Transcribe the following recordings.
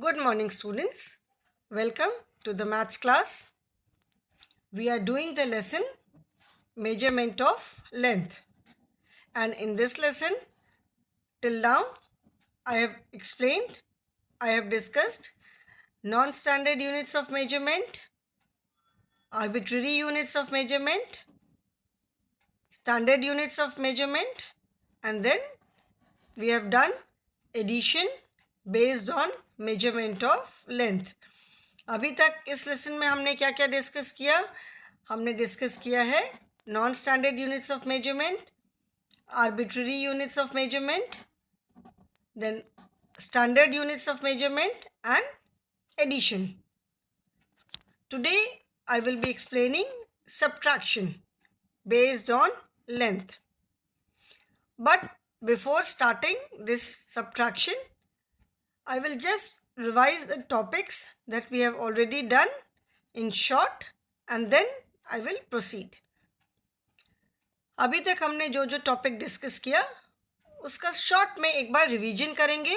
Good morning, students. Welcome to the maths class. We are doing the lesson measurement of length. And in this lesson, till now, I have explained, I have discussed non-standard units of measurement, arbitrary units of measurement, standard units of measurement, and then we have done addition based on measurement of length. अभी तक इस lesson में हमने क्या क्या discuss किया? हमने discuss किया है non standard units of measurement, arbitrary units of measurement, then standard units of measurement and addition. Today I will be explaining subtraction based on length. But before starting this subtraction, I will just revise the topics that we have already done in short and then I will proceed. अभी तक हमने जो जो topic discuss किया उसका short में एक बार revision करेंगे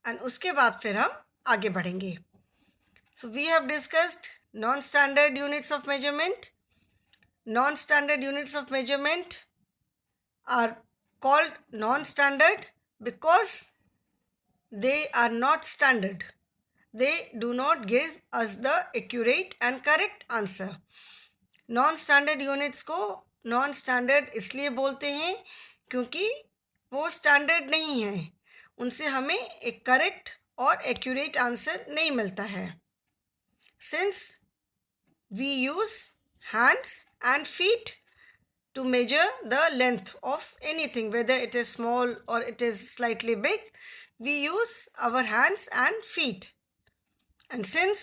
एंड उसके बाद फिर हम आगे बढ़ेंगे. So we have discussed non standard units of measurement. Non standard units of measurement are called non-standard because they are not standard. They do not give us the accurate and correct answer. Non-standard units को non-standard इसलिए बोलते हैं क्योंकि वो standard नहीं है, उनसे हमें एक correct और accurate answer नहीं मिलता है. Since we use hands and feet to measure the length of anything, whether it is small or it is slightly big, we use our hands and feet. And since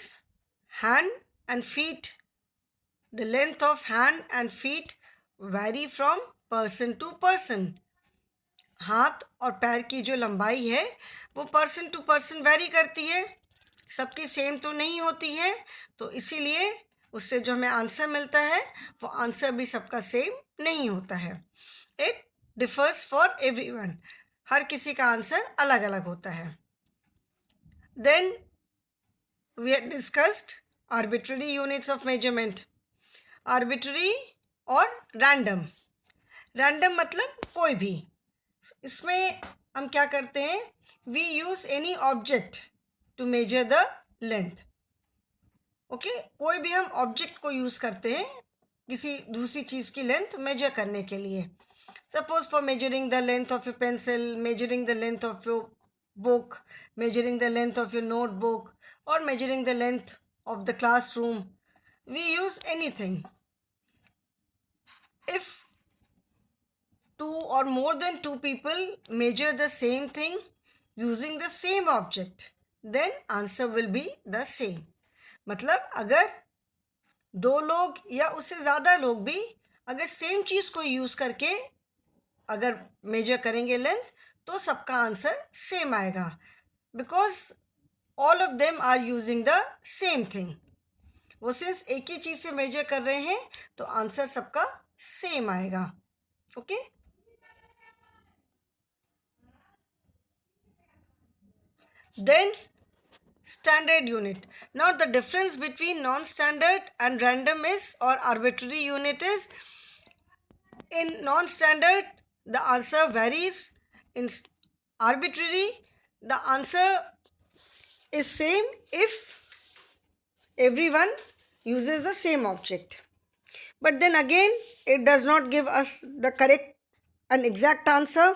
hand and feet, the length of hand and feet vary from person to person. हाथ और पैर की जो लंबाई है वो person to person very करती है, सबकी सेम तो नहीं होती है. तो इसीलिए उससे जो हमें आंसर मिलता है वो आंसर भी सबका सेम नहीं होता है. It differs for everyone. हर किसी का आंसर अलग अलग होता है. Then we have discussed arbitrary units of measurement. Arbitrary और रैंडम. रैंडम मतलब कोई भी. इसमें हम क्या करते हैं? We use any object to measure the length. Okay, कोई भी हम ऑब्जेक्ट को यूज़ करते हैं किसी दूसरी चीज़ की लेंथ मेजर करने के लिए. Suppose for measuring the length of your pencil, measuring the length of your book, measuring the length of your notebook और measuring the length of the classroom. We use anything. If two or more than two people measure the same thing using the same object, then answer will be the same. मतलब अगर दो लोग या उससे ज़्यादा लोग भी अगर सेम चीज़ को यूज़ करके अगर मेजर करेंगे लेंथ तो सबका आंसर सेम आएगा, because all of them are using the same thing. वो सिंस एक ही चीज़ से मेजर कर रहे हैं तो आंसर सबका सेम आएगा. Okay Then standard unit. Now the difference between non-standard and random is or arbitrary unit is, in non-standard the answer varies. In arbitrary the answer is same if everyone uses the same object. But then again it does not give us the correct and exact answer,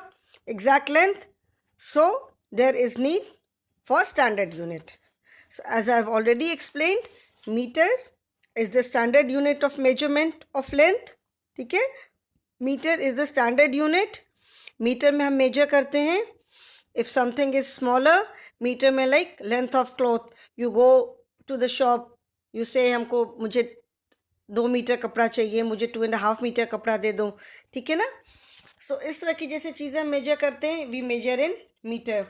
exact length. So there is need for standard unit. So as I have already explained, meter is the standard unit of measurement of length. ठीक है, meter is the standard unit. meter में हम measure करते हैं. If something is smaller, meter में like length of cloth, you go to the shop, you say हमको मुझे 2 metre कपड़ा चाहिए, मुझे 2.5 मीटर कपड़ा दे दो. ठीक है ना. सो इस तरह की जैसे चीज़ें मेजर करते हैं, we measure in metre.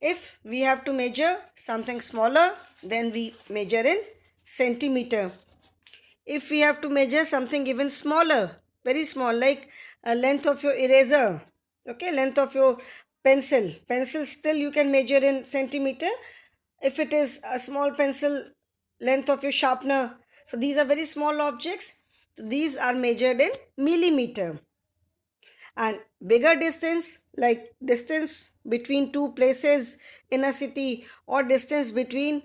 If we have to measure something smaller, then we measure in centimeter. If we have to measure something even smaller, very small, like length of your eraser, okay, length of your pencil still you can measure in centimeter. if it is a small pencil length of your sharpener. So these are very small objects. So these are measured in millimeter. And bigger distance, like distance between two places in a city, or distance between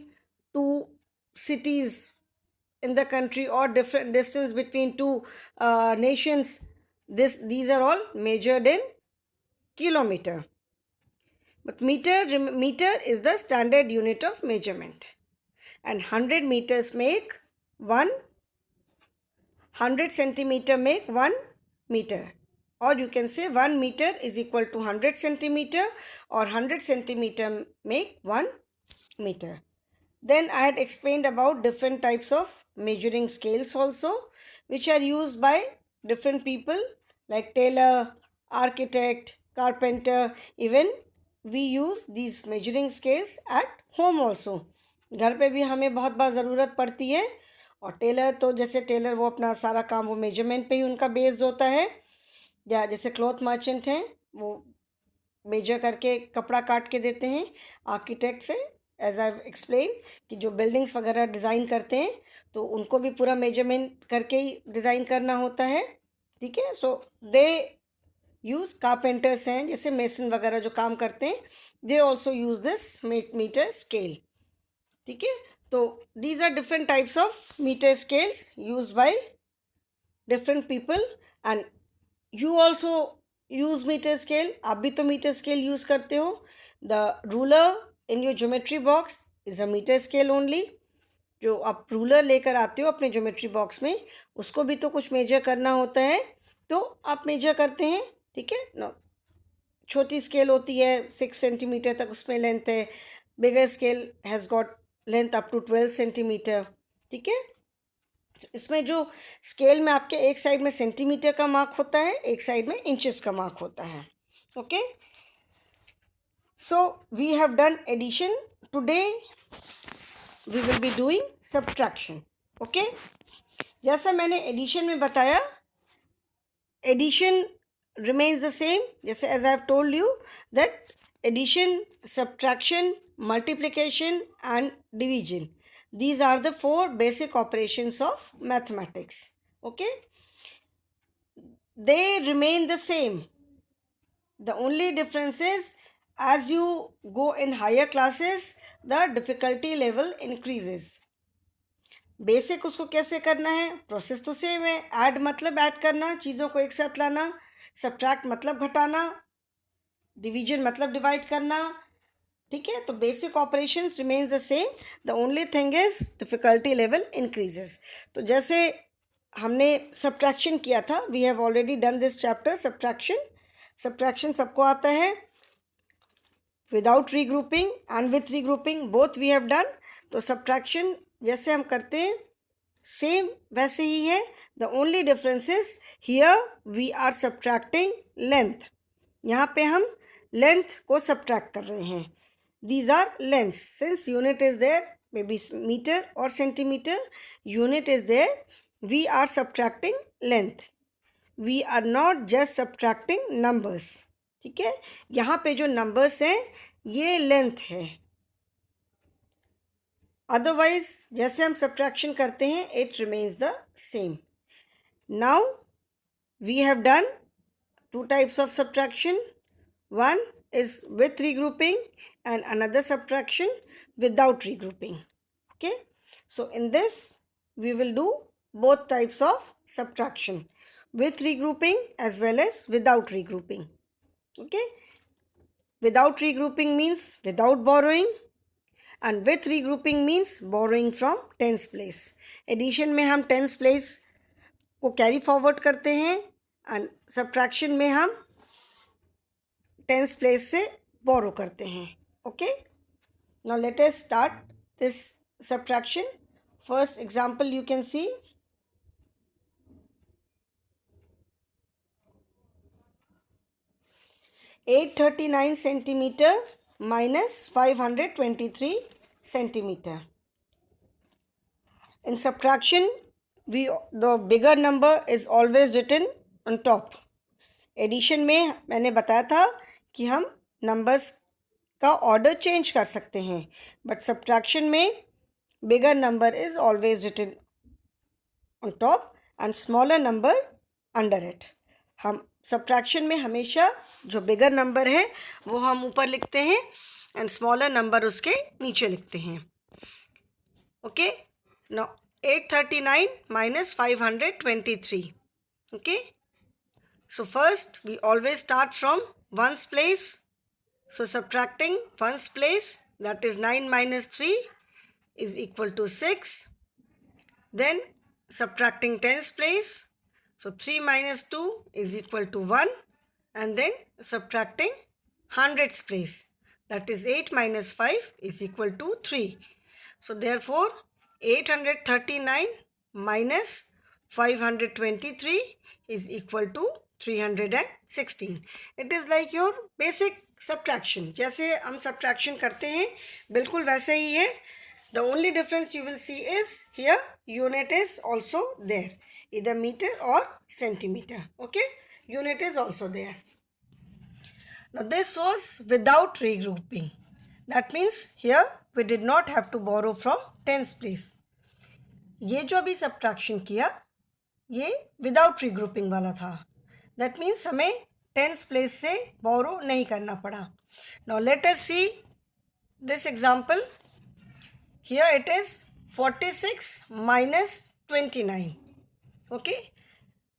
two cities in the country, or different distance between two nations, these are all measured in kilometer. But meter is the standard unit of measurement, and 100 meters make 100 centimeter make 1 meter, or you can say 1 meter is equal to 100 centimeter, or 100 centimeter make 1 meter. Then I had explained about different types of measuring scales also, which are used by different people like tailor, architect, carpenter. Even we use these measuring scales at home also. घर पे भी हमें बहुत बार ज़रूरत पड़ती है, और Taylor तो जैसे टेलर वो अपना सारा काम वो मेजरमेंट पे ही उनका बेस्ड होता है, या जैसे क्लॉथ मर्चेंट हैं वो मेजर करके कपड़ा काट के देते हैं। आर्किटेक्ट से एज आई एक्सप्लेन कि जो बिल्डिंग्स वगैरह डिज़ाइन करते हैं तो उनको भी पूरा मेजरमेंट करके ही डिज़ाइन करना होता है, ठीक है। सो दे यूज़ कारपेंटर्स हैं जैसे मेसन वगैरह जो काम करते हैं, they also use this metre scale, ठीक है। तो these are different types of metre scales use by different people, and you also use metre scale. आप भी तो मीटर स्केल यूज़ करते हो। The ruler in your geometry box is a metre scale only. जो आप ruler लेकर आते हो अपने ज्योमेट्री बॉक्स में, उसको भी तो कुछ मेजर करना होता है, तो आप मेजर करते हैं, ठीक है ना। छोटी स्केल होती है 6 सेंटीमीटर तक उसमें लेंथ है, bigger scale has got length up to 12 centimetre, ठीक है। इसमें जो स्केल में आपके एक साइड में सेंटीमीटर का मार्क होता है, एक साइड में इंचेस का मार्क होता है, okay. So we have done addition, today we will be doing subtraction, okay. जैसा मैंने एडिशन में बताया, एडिशन remains the same, जैसे as I have told you that addition, subtraction, multiplication and division, these are the 4 basic operations of mathematics, okay. They remain the same. The only difference is as you go in higher classes, the difficulty level increases. Basic उसको कैसे करना है, process तो same है। Add मतलब add करना, चीज़ों को एक साथ लाना। सब्ट्रैक्ट मतलब घटाना। डिवीजन मतलब डिवाइड करना, ठीक है। तो basic operations remains the same, the only thing is difficulty level increases. तो जैसे हमने सब्ट्रैक्शन किया था, we have already done this chapter subtraction. Subtraction सबको आता है, without regrouping and with regrouping both we have done. तो सब्ट्रैक्शन जैसे हम करते हैं सेम वैसे ही है। The only difference is here we are subtracting length. यहाँ पे हम लेंथ को सब्ट्रैक्ट कर रहे हैं। These are length, since unit is there, may be metre और centimetre, unit is there, we are subtracting length. We are not just subtracting numbers, ठीक है। यहाँ पे जो नंबर्स हैं ये लेंथ है। अदरवाइज जैसे हम सब्ट्रैक्शन करते हैं it remains the same. Now we have done 2 types of subtraction, one is with regrouping and another subtraction without regrouping, okay. So in this we will do both types of subtraction, with regrouping as well as without regrouping, okay. Without regrouping means without borrowing, and with regrouping means borrowing from tens place. Addition में हम tens place को carry forward करते हैं, and subtraction में हम tens place से borrow करते हैं, okay. Now let us start this subtraction. First example you can see. (839 centimeter minus 523 centimeter). In subtraction, the bigger number is always written on top. Addition में मैंने बताया था कि हम नंबर्स का ऑर्डर चेंज कर सकते हैं, बट सब्ट्रैक्शन में bigger number is always written on top and smaller number under it. हम सब्ट्रैक्शन में हमेशा जो बिगर नंबर है वो हम ऊपर लिखते हैं एंड स्मॉलर नंबर उसके नीचे लिखते हैं. Okay, now 839 minus 523. Okay, so first we always start from ones place. So subtracting ones place, that is 9 minus 3 is equal to 6. Then subtracting tens place, so 3 minus 2 is equal to 1. And then subtracting hundreds place, that is 8 minus 5 is equal to 3. So therefore 839 minus 523 is equal to 316. It is like your basic subtraction. जैसे हम subtraction करते हैं बिल्कुल वैसे ही है. The only difference you will see is here unit is also there, either meter or centimeter. Okay, unit is also there. Now this was without regrouping. That means here we did not have to borrow from tens place. ये जो अभी subtraction किया ये without regrouping वाला था. That means हमें tens place से borrow नहीं करना पड़ा. Now let us see this example. Here it is 46 minus 29. Okay,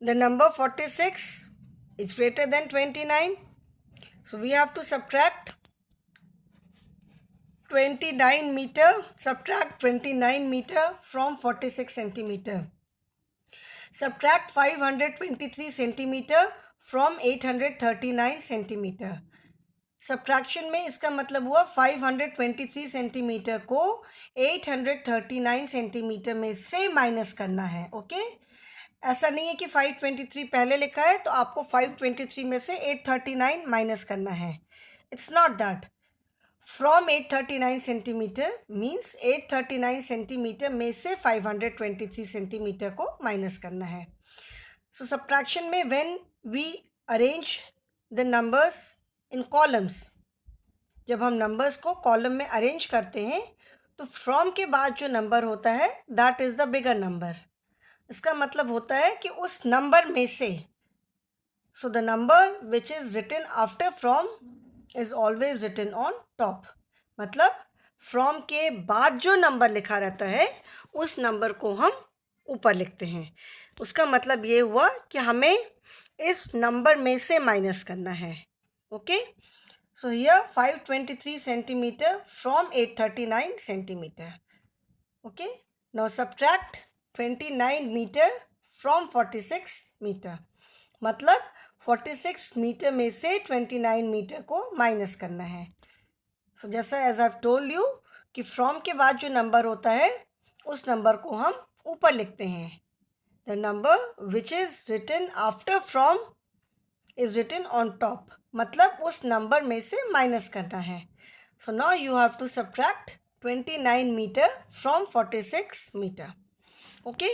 the number 46 is greater than 29. So we have to subtract 29 meter, subtract 29 meter from 46 centimeter. Subtract 523 centimeter from 839 centimeter. Subtraction में इसका मतलब हुआ 523 centimetre को 839 centimetre में से minus करना है. Okay, ऐसा नहीं है कि 523 पहले लिखा है तो आपको 523 में से 839 माइनस करना है. It's not that. From 839 centimetre means 839 centimetre में से 523 सेंटीमीटर को माइनस करना है. सो सब्ट्रैक्शन में when we arrange the numbers in columns, जब हम नंबर्स को कॉलम में अरेंज करते हैं तो फ्रॉम के बाद जो नंबर होता है that is the bigger number. इसका मतलब होता है कि उस नंबर में से, so the number which is written after from is always written on top. मतलब फ्रॉम के बाद जो नंबर लिखा रहता है उस नंबर को हम ऊपर लिखते हैं. उसका मतलब ये हुआ कि हमें इस नंबर में से माइनस करना है. Okay, so here 523 centimeter from 839 centimeter. Okay, now subtract 29 meter from 46 meter. मतलब 46 मीटर में से 29 मीटर को माइनस करना है. सो जैसा एज आई टोल्ड यू कि फ्रॉम के बाद जो नंबर होता है उस नंबर को हम ऊपर लिखते हैं. The number which is written after from is written on top. मतलब उस नंबर में से माइनस करना है. So now you have to subtract 29 metre from 46 metre. Okay,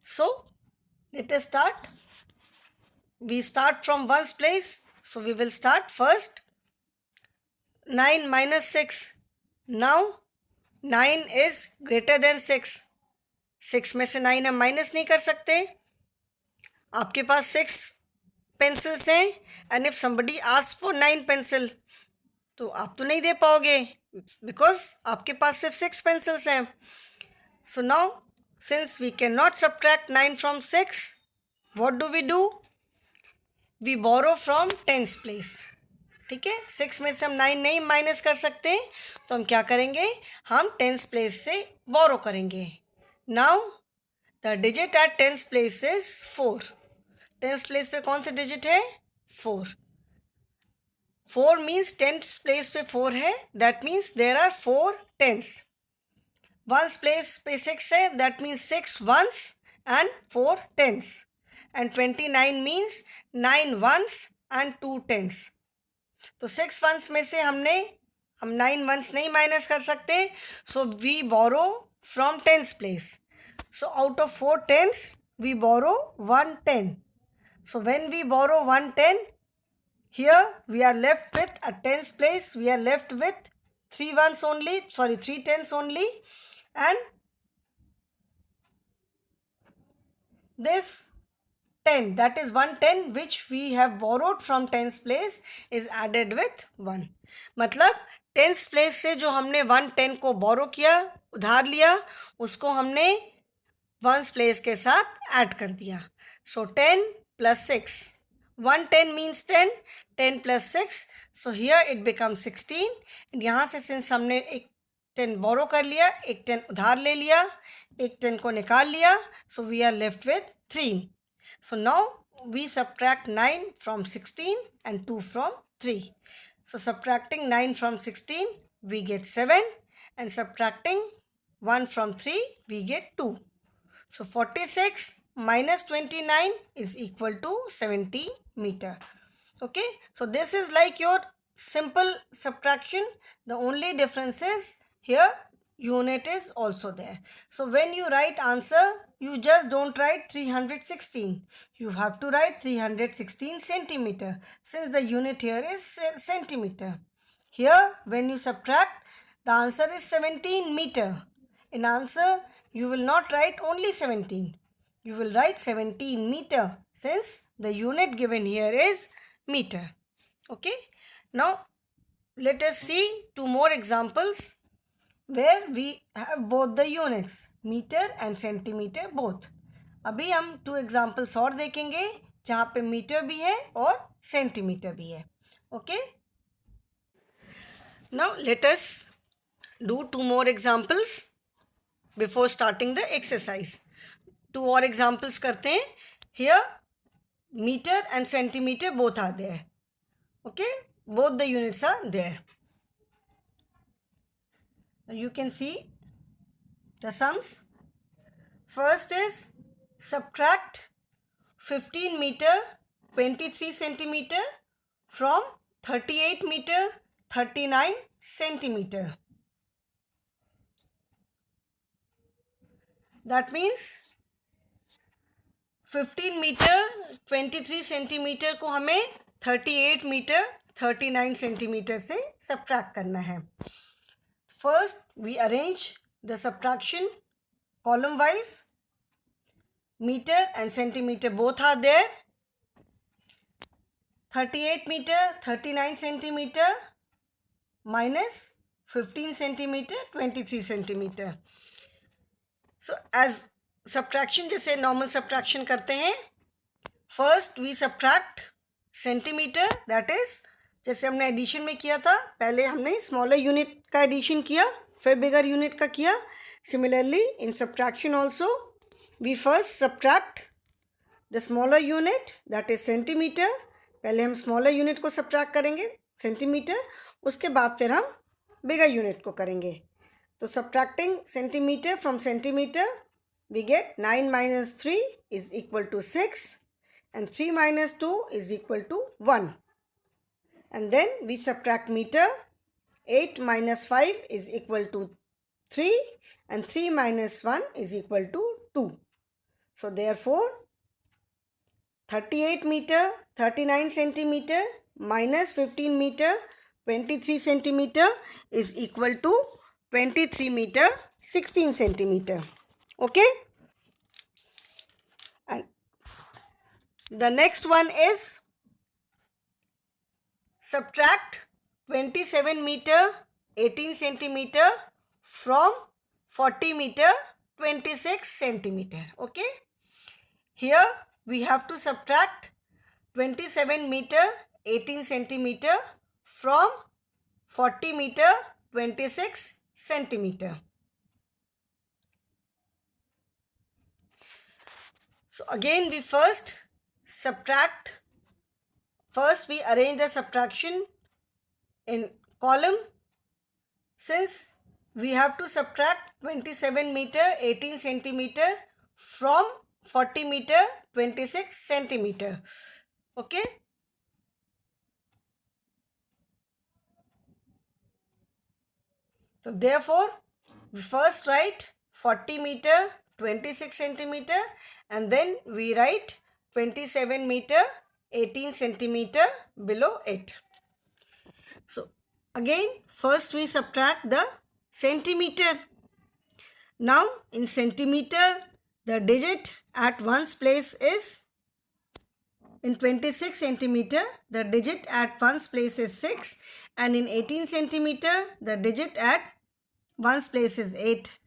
so let us start. We start from ones place. So we will start first 9 minus 6. Now 9 is greater than 6. 6 में से 9 हम minus नहीं कर सकते. आपके पास 6 pencils हैं and if somebody ask for 9 pencil तो आप तो नहीं दे पाओगे बिकॉज आपके पास सिर्फ 6 पेंसिल्स हैं. So now since we cannot नॉट सब्ट्रैक्ट 9 from 6, what do we do? We borrow from tens place. ठीक है, 6 में से हम 9 नहीं माइनस कर सकते तो हम क्या करेंगे, हम टेंस प्लेस से बोरो करेंगे. Now the digit at tens place is 4. Tens place पे कौन सा डिजिट है? 4. 4 मीन्स टेंस प्लेस पे 4 है. That means there are 4 tens. Ones place पे 6 है. That means 6 ones and 4 tens. And 29 means 9 ones and 2 tens. तो 6 वंस में से हम 9 वंस नहीं माइनस कर सकते. So we borrow from tens place. So out of 4 tens we borrow 1 10. So when we borrow 1 10, Here we are left with a tens place. We are left with 3 ones only, sorry, 3 tens only, and this 10, that is 110 which we have borrowed from tens place is added with 1. मतलब tens place से जो हमने 110 को borrow किया, उधार लिया, उसको हमने ones place के साथ add कर दिया. So 10 plus 6. 110 means 10, 10 plus 6. So here it becomes 16. And यहाँ से since हमने एक 10 borrow कर लिया, एक 10 उधार ले लिया, एक 10 को निकाल लिया, so we are left with 3. So now we subtract 9 from 16 and 2 from 3. So subtracting 9 from 16, we get 7, and subtracting 1 from 3, we get 2. So 46 minus 29 is equal to 70 meter. Okay, so this is like your simple subtraction. The only difference is here unit is also there. So when you write answer, you just don't write 316. You have to write 316 centimeter, since the unit here is centimeter. Here when you subtract, the answer is 17 meter. In answer, you will not write only 17. You will write 17 meter, since the unit given here is meter. Okay. Now let us see two more examples where we have both the units, meter and centimeter both. अभी हम two examples और देखेंगे जहाँ पे meter भी है और centimeter भी है. Okay. Now let us do two more examples before starting the exercise. Two और examples करते हैं. Here meter and centimeter both are there. Okay, both the units are there. Now you can see the sums. First is subtract 15 meter 23 centimeter from 38 meter 39 centimeter. That means 15 metre 23 centimetre को हमें 38 metre 39 centimetre से subtract करना है. First we arrange the subtraction column wise. Metre and centimetre both are there. 38 metre 39 centimetre minus 15 centimetre 23 centimetre. So as subtraction जैसे normal subtraction करते हैं, first we subtract centimetre, that is जैसे हमने addition में किया था, पहले हमने स्मॉलर यूनिट का एडिशन किया फिर बिगर यूनिट का किया. Similarly in subtraction also we first subtract the smaller unit that is centimetre. पहले हम स्मॉलर यूनिट को सब्ट्रैक्ट करेंगे सेंटीमीटर, उसके बाद फिर हम बिगर यूनिट को करेंगे. तो subtracting centimetre from centimetre, we get 9 minus 3 is equal to 6, and 3 minus 2 is equal to 1. And then we subtract meter. 8 minus 5 is equal to 3, and 3 minus 1 is equal to 2. So therefore 38 meter 39 centimeter minus 15 meter 23 centimeter is equal to 23 meter 16 centimeter. Okay, and the next one is subtract 27 meter 18 centimeter from 40 meter 26 centimeter. Okay, here we have to subtract 27 meter 18 centimeter from 40 meter 26 centimeter. So again we first we arrange the subtraction in column. Since we have to subtract 27 meter 18 centimeter from 40 meter 26 centimeter. Okay. So therefore we first write 40 meter 26 centimeter, and then we write 27 meter 18 centimeter below it. So again, first we subtract the centimeter. Now in centimeter, the digit at one's place is, in 26 centimeter, the digit at one's place is 6, and in 18 centimeter, the digit at one's place is 8.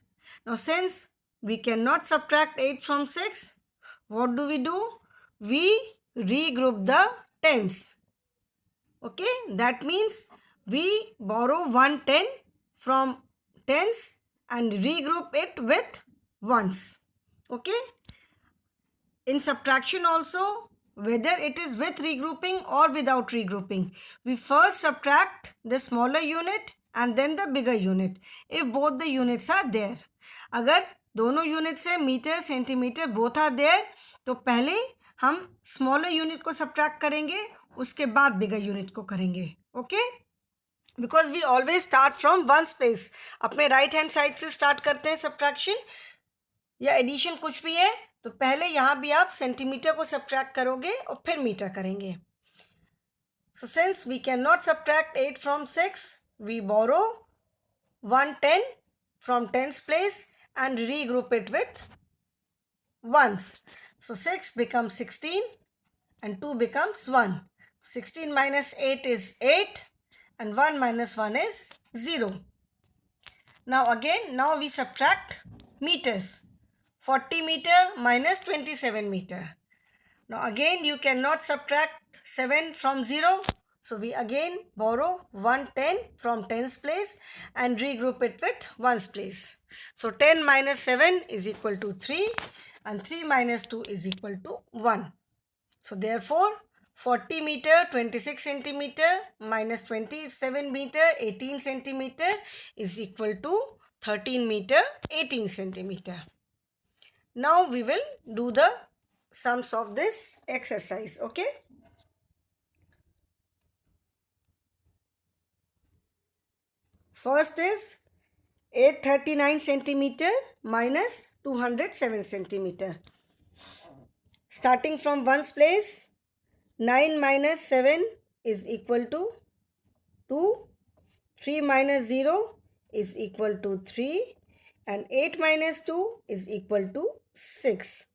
Now since we cannot subtract 8 from 6, what do? We regroup the tens. Okay, that means we borrow one 10 from tens and regroup it with ones. Okay, in subtraction also, whether it is with regrouping or without regrouping, we first subtract the smaller unit and then the bigger unit if both the units are there. अगर दोनों units है metre centimetre both are there, तो पहले हम smaller unit को subtract करेंगे, उसके बाद बिगर यूनिट को करेंगे. Okay, because we always start from ones place. अपने राइट हैंड साइड से स्टार्ट करते हैं सब्ट्रैक्शन या एडिशन कुछ भी है, तो पहले यहाँ भी आप सेंटीमीटर को सब्ट्रैक्ट करोगे और फिर मीटर करेंगे. सो सिंस वी कैन नॉट सब्ट्रैक्ट 8 from 6, we borrow 110 from tens place and regroup it with ones. So 6 becomes 16 and 2 becomes 1. 16 minus 8 is 8 and 1 minus 1 is 0. Now again, now we subtract meters. 40 meter minus 27 meter. Now again, you cannot subtract 7 from 0. So we again borrow 110 from tens place and regroup it with ones place. So 10 minus 7 is equal to 3 and 3 minus 2 is equal to 1. So therefore 40 meter 26 centimeter minus 27 meter 18 centimeter is equal to 13 meter 18 centimeter. Now we will do the sums of this exercise. Okay. First is 839 centimeter minus 207 centimeter. Starting from ones place, 9 minus 7 is equal to 2, 3 minus 0 is equal to 3 and 8 minus 2 is equal to 6.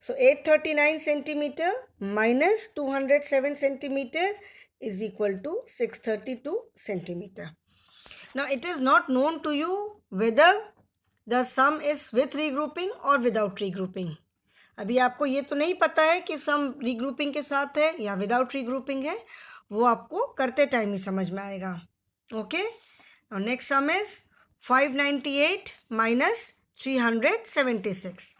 So 839 centimeter minus 207 centimeter is equal to 632 centimeter. Now it is not known to you whether the sum is with regrouping or without regrouping. अभी आपको ये तो नहीं पता है कि सम regrouping के साथ है या without regrouping है, वो आपको करते टाइम ही समझ में आएगा. Okay, now next sum is 598 minus 376.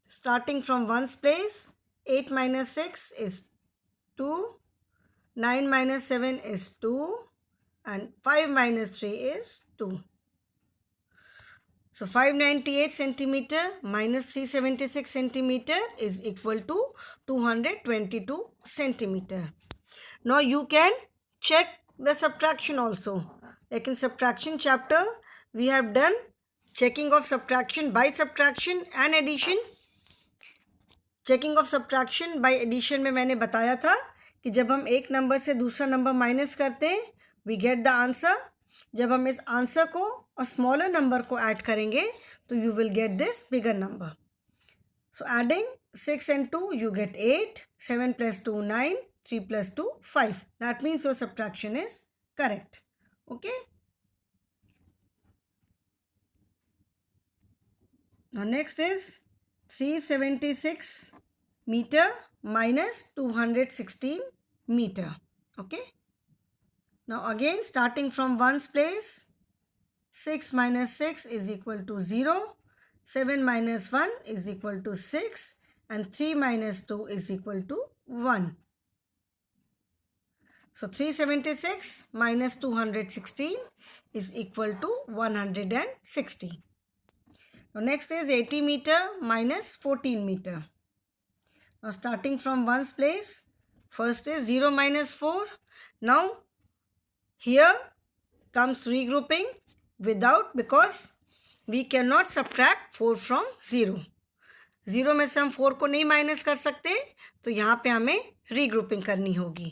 Starting from ones place, 8 minus 6 is 2, 9 minus 7 is 2 and 5 minus 3 is 2. So 598 centimeter minus 376 centimeter is equal to 222 centimeter. Now you can check the subtraction also. Like in subtraction chapter, we have done checking of subtraction by subtraction and addition. Checking of subtraction by addition में मैंने बताया था कि जब हम एक number से दूसरा नंबर माइनस करते हैं, वी गेट द आंसर. जब हम इस आंसर को और स्मॉलर नंबर को ऐड करेंगे तो you will get this bigger number. So adding 6 and 2 you get 8, 7 plus 2 9, 3 plus 2 5. That means your subtraction is correct. Okay. Now next is 376 meter minus 216 meter. Okay. Now again, starting from ones place, 6 minus 6 is equal to 0, 7 minus 1 is equal to 6 and 3 minus 2 is equal to 1. So 376 minus 216 is equal to 160. Now next is 80 meter minus 14 meter. Now starting from ones place, first is 0 minus 4. Now here comes regrouping without, because we cannot subtract 4 from 0. 0 में से हम 4 को नहीं minus कर सकते, तो यहाँ पे हमें रीग्रुपिंग करनी होगी.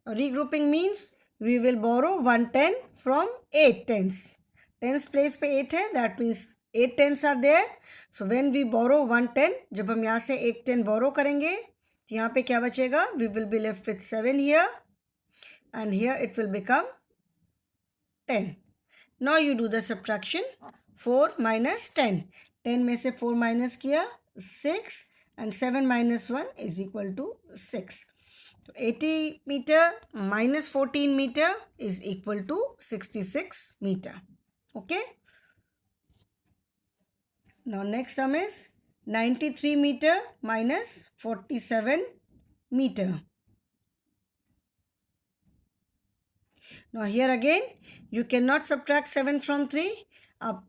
Regrouping means we will borrow 1 10 from 8 tens. Tens place पे 8 है, that means 8 tens are there. So when we borrow 1 10, जब हम यहाँ से एक 10 बोरो करेंगे तो यहाँ पे क्या बचेगा? We will be left with 7 here and here it will become 10. Now you do the subtraction. 4 minus 10. 10 में से 4 minus किया 6 and 7 minus 1 is equal to 6. 80 meter minus 14 meter is equal to 66 meter. Okay. Now next sum is 93 meter minus 47 meter. Now here again you cannot subtract 7 from 3. अब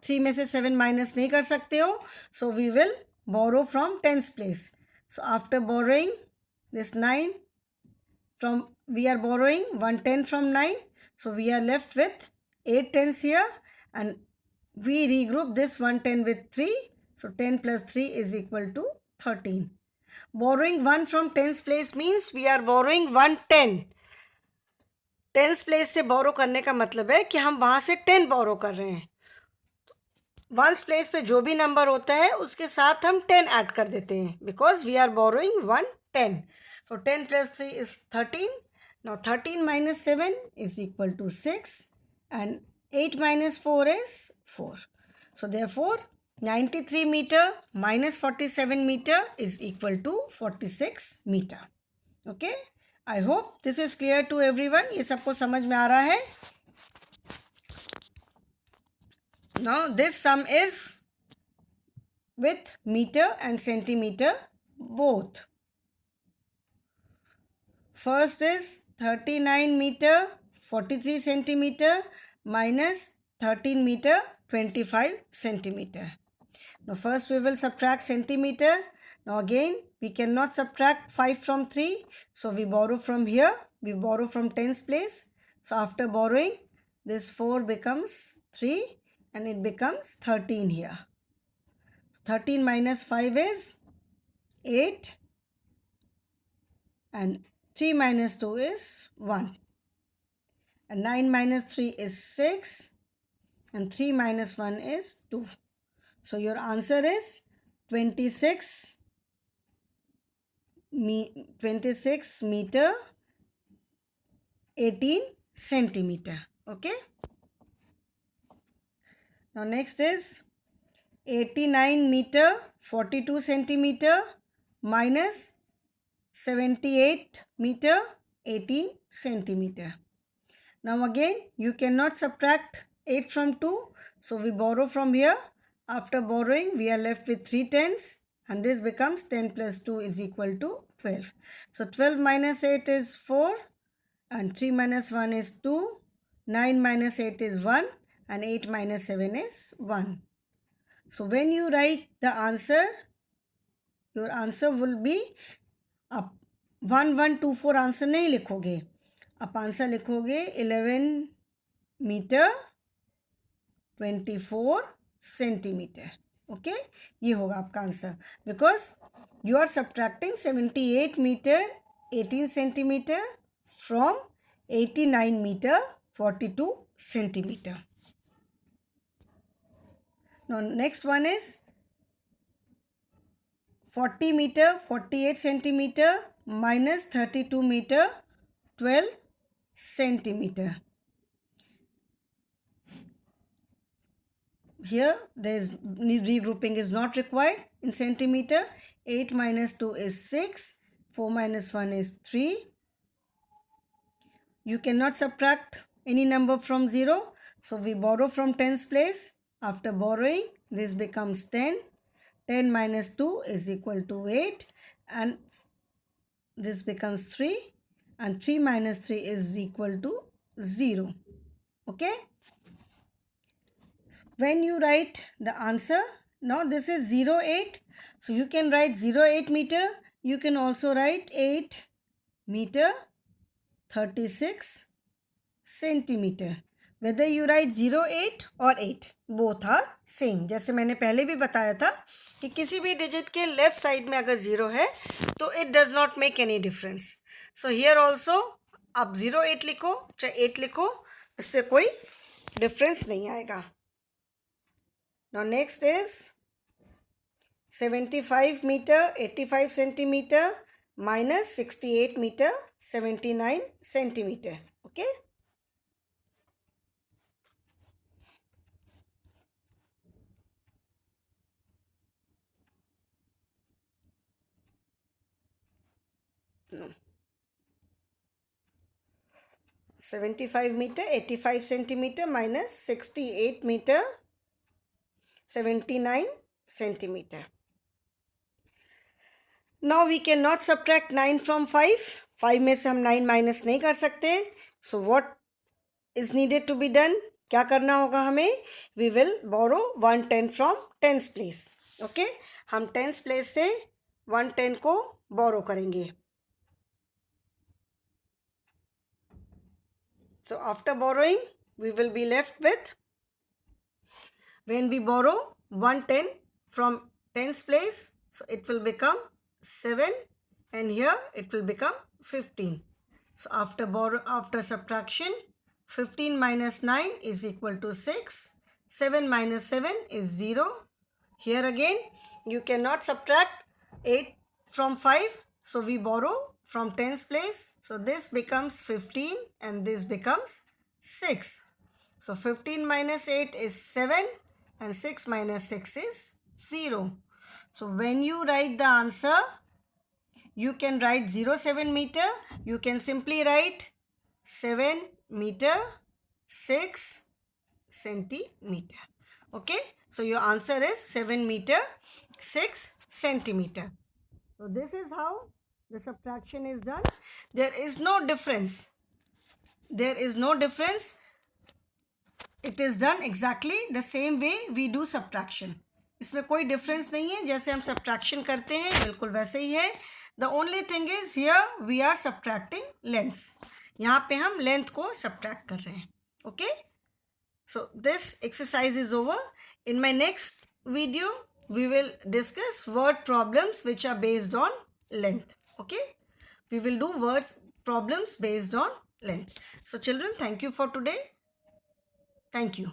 3 में से 7 minus नहीं कर सकते हो. So we will borrow from tens place. So after borrowing this 9 from, we are borrowing 1 10 from 9. So we are left with 8 tens here and we regroup this 1 10 with 3. So 10 plus 3 is equal to 13. Borrowing 1 from tens place means we are borrowing 1 10. Tens place से बोरो करने का मतलब है कि हम वहाँ से 10 बोरो कर रहे हैं. वंस प्लेस पे जो भी नंबर होता है उसके साथ हम 10 ऐड कर देते हैं, because we are borrowing 1 10. So 10 plus 3 is 13. Now 13 minus 7 is equal to 6 and 8 minus 4 is 4. So therefore 93 metre minus 47 metre is equal to 46 metre. Okay, I hope this is clear to everyone. ये सबको समझ में आ रहा है? Now this sum is with metre and centimetre both. First is 39 metre 43 centimetre minus 13 metre 25 centimeter. Now first we will subtract centimeter. Now again we cannot subtract 5 from 3. So we borrow from here. We borrow from tens place. So after borrowing, this 4 becomes 3 and it becomes 13 here. 13 minus 5 is 8 and 3 minus 2 is 1. And 9 minus 3 is 6 and 3 minus 1 is 2. So your answer is 26 meter 18 centimeter. Okay. Now next is 89 meter 42 centimeter minus 78 meter 18 centimeter. Now again you cannot subtract 8 from 2. So we borrow from here. After borrowing we are left with 3 tens and this becomes 10 plus 2 is equal to 12. So 12 minus 8 is 4 and 3 minus 1 is 2. 9 minus 8 is 1 and 8 minus 7 is 1. So when you write the answer, your answer will be up 1 1 2 4 answer नहीं लिखोगे, आप answer लिखोगे 11 metre 24 centimetre. Okay, ये होगा आपका answer, because you are subtracting 78 metre 18 centimetre from 89 metre 42 centimetre. Now next one is 40 meter 48 centimeter minus 32 meter 12 centimeter. Here there is regrouping is not required. In centimeter, 8 minus 2 is 6, 4 minus 1 is 3. You cannot subtract any number from 0, so we borrow from tens place. After borrowing, this becomes 10. 10 minus 2 is equal to 8 and this becomes 3 and 3 minus 3 is equal to 0. Okay. When you write the answer, now this is 0 8. So you can write 0 8 meter. You can also write 8 meter 36 centimeter. whether you write 0, 8 or 8, both are same. जैसे मैंने पहले भी बताया था कि किसी भी digit के लेफ्ट साइड में अगर 0 है तो it does not make any difference. So here also आप 0, 8 लिखो चाहे 8 लिखो, इससे कोई डिफरेंस नहीं आएगा. Now next is 75 meter 85 centimeter minus 68 meter 79 centimeter. Okay. No. 75 meter 85 centimeter minus 68 meter 79 centimeter. Now we cannot subtract 9 from 5. 5 में से हम 9 माइनस नहीं कर सकते. So what is needed to be done? क्या करना होगा हमें? We will borrow 110 from tens place. Okay? हम tens place से 110 को borrow करेंगे. So after borrowing, we will be left with, when we borrow 110 from tens place, so it will become 7 and here it will become 15. So after subtraction, 15 minus 9 is equal to 6. 7 minus 7 is 0. Here again, you cannot subtract 8 from 5. So we borrow from tens place. So this becomes 15 and this becomes 6. So 15 minus 8 is 7 and 6 minus 6 is 0. So when you write the answer, you can write 07 meter. You can simply write 7 meter 6 centimeter. Okay. So your answer is 7 meter 6 centimeter. So this is how the subtraction is done. There is no difference. There is no difference. It is done exactly the same way we do subtraction. इसमें कोई difference नहीं है. जैसे हम subtraction करते हैं बिल्कुल वैसे ही है. The only thing is here we are subtracting lengths. यहाँ पे हम लेंथ को सब्ट्रैक्ट कर रहे हैं. Okay. So this exercise is over. In my next video we will discuss word problems which are based on length. Okay. We will do word problems based on length. So children, thank you for today. Thank you.